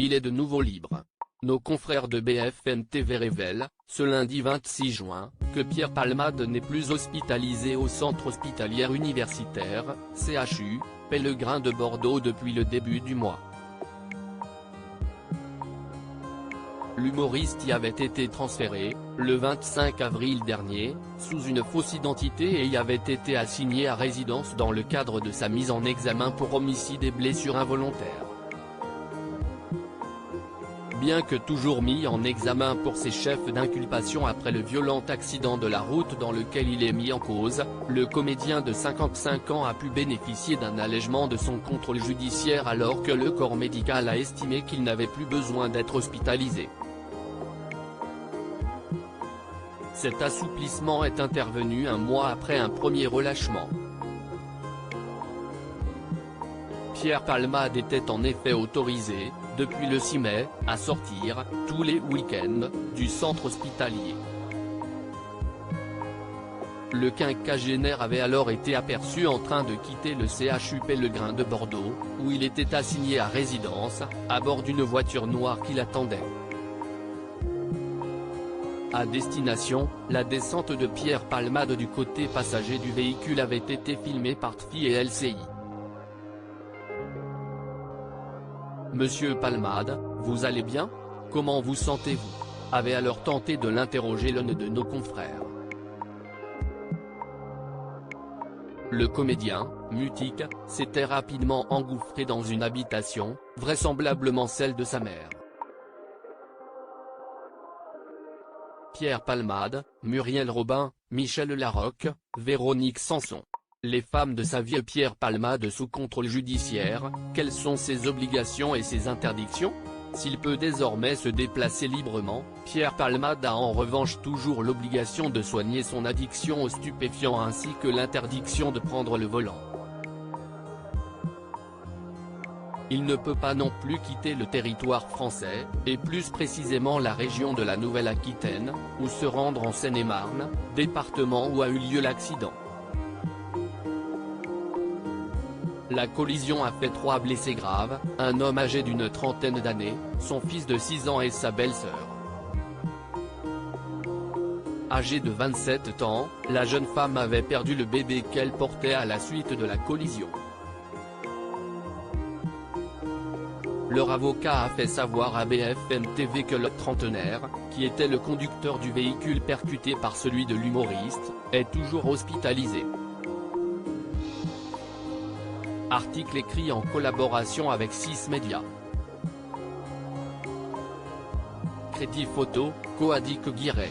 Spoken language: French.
il est de nouveau libre. Nos confrères de BFM TV révèlent, ce lundi 26 juin, que Pierre Palmade n'est plus hospitalisé au centre hospitalier universitaire, CHU, Pellegrin de Bordeaux depuis le début du mois. L'humoriste y avait été transféré, le 25 avril dernier, sous une fausse identité et y avait été assigné à résidence dans le cadre de sa mise en examen pour homicide et blessure involontaire. Bien que toujours mis en examen pour ses chefs d'inculpation après le violent accident de la route dans lequel il est mis en cause, le comédien de 55 ans a pu bénéficier d'un allègement de son contrôle judiciaire alors que le corps médical a estimé qu'il n'avait plus besoin d'être hospitalisé. Cet assouplissement est intervenu un mois après un premier relâchement. Pierre Palmade était en effet autorisé, depuis le 6 mai, à sortir, tous les week-ends, du centre hospitalier. Le quinquagénaire avait alors été aperçu en train de quitter le CHU Pellegrin de Bordeaux, où il était assigné à résidence, à bord d'une voiture noire qui l'attendait. À destination, la descente de Pierre Palmade du côté passager du véhicule avait été filmée par TFI et LCI. Monsieur Palmade, vous allez bien? Comment vous sentez-vous? Avait alors tenté de l'interroger l'un de nos confrères. Le comédien, mutique, s'était rapidement engouffré dans une habitation, vraisemblablement celle de sa mère. Pierre Palmade, Muriel Robin, Michel Larocque, Véronique Sanson. Les femmes de sa vie. Pierre Palmade sous contrôle judiciaire, quelles sont ses obligations et ses interdictions? S'il peut désormais se déplacer librement, Pierre Palmade a en revanche toujours l'obligation de soigner son addiction aux stupéfiants ainsi que l'interdiction de prendre le volant. Il ne peut pas non plus quitter le territoire français, et plus précisément la région de la Nouvelle-Aquitaine, ou se rendre en Seine-et-Marne, département où a eu lieu l'accident. La collision a fait 3 blessés graves, un homme âgé d'une trentaine d'années, son fils de 6 ans et sa belle-sœur. Âgée de 27 ans, la jeune femme avait perdu le bébé qu'elle portait à la suite de la collision. Leur avocat a fait savoir à BFM TV que le trentenaire, qui était le conducteur du véhicule percuté par celui de l'humoriste, est toujours hospitalisé. Article écrit en collaboration avec 6 médias. Crédit photo, Coadic Guirec.